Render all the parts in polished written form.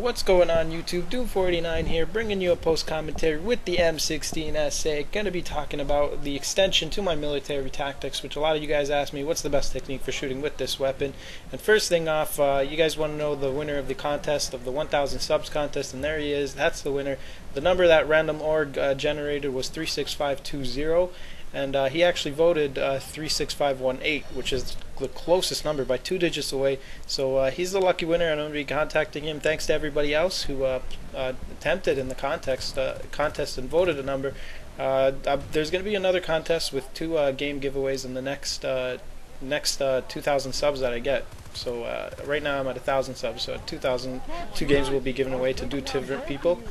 What's going on YouTube? Doom49 here, bringing you a post commentary with the M16 SA. Going to be talking about the extension to my military tactics, which a lot of you guys asked me what's the best technique for shooting with this weapon. And first thing off, you guys want to know the winner of the contest, of the 1000 subs contest, and there he is. That's the winner. The number that random org generated was 36520. And he actually voted 36518, which is the closest number by 2 digits away. So he's the lucky winner, and I'm going to be contacting him. Thanks to everybody else who attempted in the contest and voted a number. There's going to be another contest with 2 game giveaways in the next 2,000 subs that I get. So right now I'm at 1,000 subs, so 2 games will be given away to 2 different people.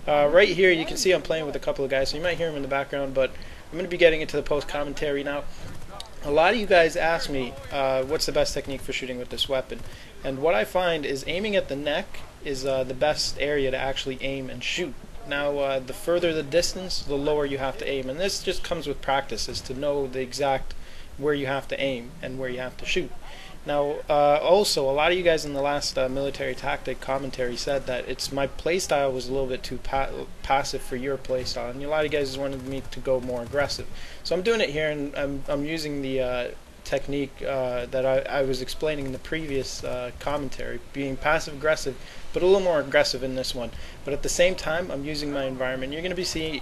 Right here you can see I'm playing with a couple of guys, so you might hear them in the background, but I'm going to be getting into the post commentary now. A lot of you guys ask me what's the best technique for shooting with this weapon, and what I find is aiming at the neck is the best area to actually aim and shoot. Now the further the distance, the lower you have to aim, and this just comes with practice, is to know the exact where you have to aim and where you have to shoot. Now, also, a lot of you guys in the last military tactic commentary said that my playstyle was a little bit too passive for your playstyle, and a lot of you guys wanted me to go more aggressive. So I'm doing it here, and I'm using the technique that I was explaining in the previous commentary, being passive-aggressive, but a little more aggressive in this one. But at the same time, I'm using my environment. You're going to see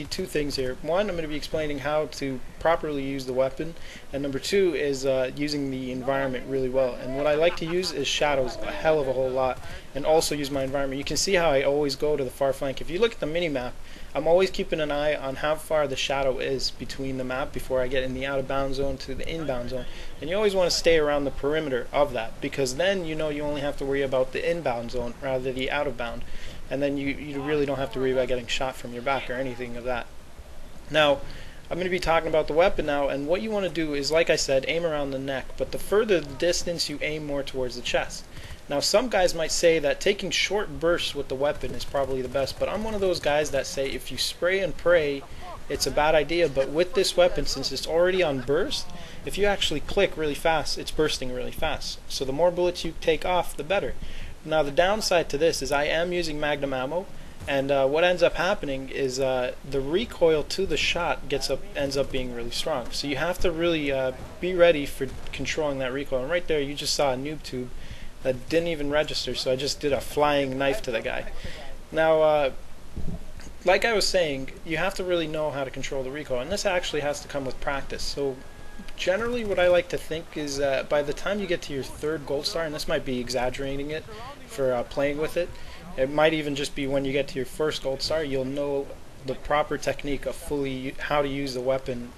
2 things here. One, I'm going to be explaining how to properly use the weapon, and number 2 is using the environment really well. And what I like to use is shadows a hell of a whole lot, and also use my environment. You can see how I always go to the far flank. If you look at the mini-map, I'm always keeping an eye on how far the shadow is between the map before I get in the out-of-bounds zone to the inbound zone. And you always want to stay around the perimeter of that, because then you know you only have to worry about the inbound zone rather than the out-of-bound. And then you really don't have to worry about getting shot from your back or anything of that. Now, I'm going to be talking about the weapon now, and what you want to do is, like I said, aim around the neck, but the further the distance, you aim more towards the chest. Now, some guys might say that taking short bursts with the weapon is probably the best, but I'm one of those guys that say if you spray and pray, it's a bad idea. But with this weapon, since it's already on burst, if you actually click really fast, it's bursting really fast. So the more bullets you take off, the better. Now, the downside to this is I am using magnum ammo, and what ends up happening is the recoil to the shot ends up being really strong. So you have to really be ready for controlling that recoil. And right there, you just saw a noob tube that didn't even register, so I just did a flying knife to the guy. Now, like I was saying, you have to really know how to control the recoil, and this actually has to come with practice. So generally what I like to think is by the time you get to your 3rd gold star, and this might be exaggerating it for playing with it, it might even just be when you get to your 1st gold star, you'll know the proper technique of how to use the weapon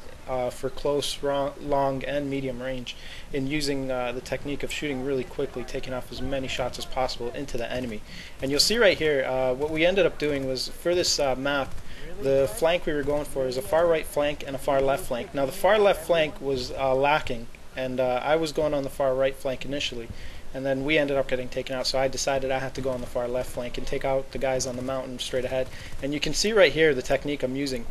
for close, long, and medium range, in using the technique of shooting really quickly, taking off as many shots as possible into the enemy. And you'll see right here, what we ended up doing was, for this map, the flank we were going for is a far right flank and a far left flank. Now the far left flank was lacking, and I was going on the far right flank initially, and then we ended up getting taken out, so I decided I had to go on the far left flank and take out the guys on the mountain straight ahead. And you can see right here the technique I'm using.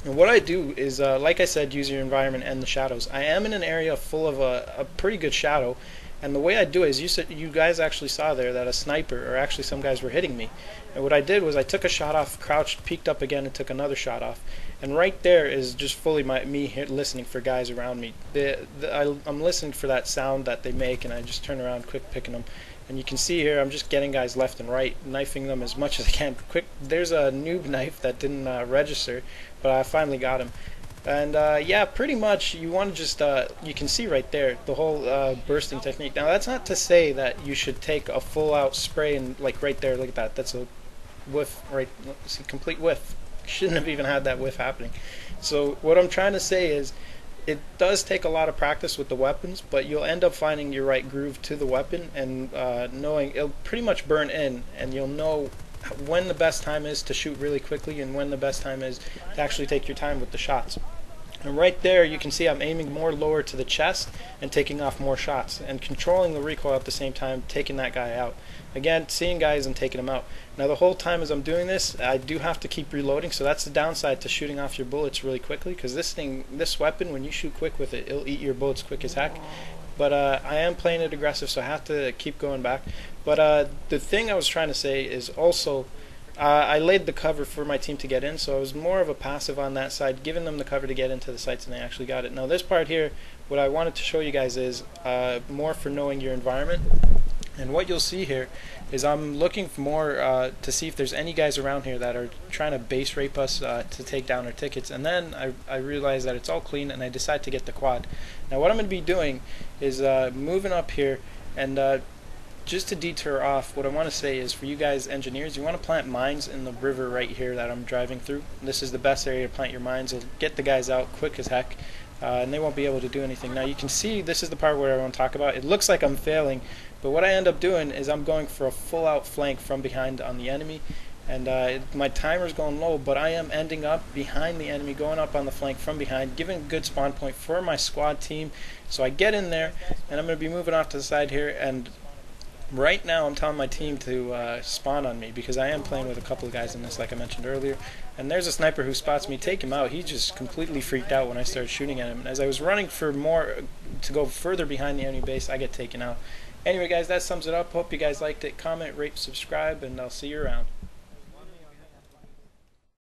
And what I do is, like I said, use your environment and the shadows. I am in an area full of a pretty good shadow, and the way I do it is, you guys actually saw there that a sniper, or actually some guys, were hitting me. And what I did was I took a shot off, crouched, peeked up again, and took another shot off. And right there is just fully me listening for guys around me. I'm listening for that sound that they make, and I just turn around quick, picking them. And you can see here I'm just getting guys left and right, knifing them as much as I can. Quick, there's a noob knife that didn't register, but I finally got him. And yeah, pretty much you want to just, you can see right there the whole bursting technique. Now that's not to say that you should take a full out spray and, like right there, look at that, that's a whiff, right, see, complete whiff. Shouldn't have even had that whiff happening. So what I'm trying to say is, it does take a lot of practice with the weapons, but you'll end up finding your right groove to the weapon, and knowing it'll pretty much burn in, and you'll know when the best time is to shoot really quickly and when the best time is to actually take your time with the shots. And right there you can see I'm aiming more lower to the chest and taking off more shots and controlling the recoil at the same time, taking that guy out. Again, seeing guys and taking them out. Now the whole time as I'm doing this, I do have to keep reloading, so that's the downside to shooting off your bullets really quickly, because this weapon, when you shoot quick with it, it'll eat your bullets quick as heck. but I am playing it aggressive, so I have to keep going back. But the thing I was trying to say is also I laid the cover for my team to get in, so I was more of a passive on that side, giving them the cover to get into the sites, and they actually got it. Now this part here, what I wanted to show you guys is more for knowing your environment. And what you'll see here is I'm looking for more to see if there's any guys around here that are trying to base rape us to take down our tickets. And then I realize that it's all clean, and I decide to get the quad. Now what I'm going to be doing is moving up here, and just to deter off, what I want to say is for you guys engineers, you want to plant mines in the river right here that I'm driving through. This is the best area to plant your mines. It'll get the guys out quick as heck. And they won't be able to do anything. Now you can see this is the part where I want to talk about. It looks like I'm failing, but what I end up doing is I'm going for a full out flank from behind on the enemy, and my timer's going low, but I am ending up behind the enemy, going up on the flank from behind, giving a good spawn point for my squad team. So I get in there, and I'm going to be moving off to the side here, and right now I'm telling my team to spawn on me, because I am playing with a couple of guys in this, like I mentioned earlier. And there's a sniper who spots me, take him out. He just completely freaked out when I started shooting at him. And as I was running for more to go further behind the enemy base, I get taken out. Anyway guys, that sums it up. Hope you guys liked it. Comment, rate, subscribe, and I'll see you around.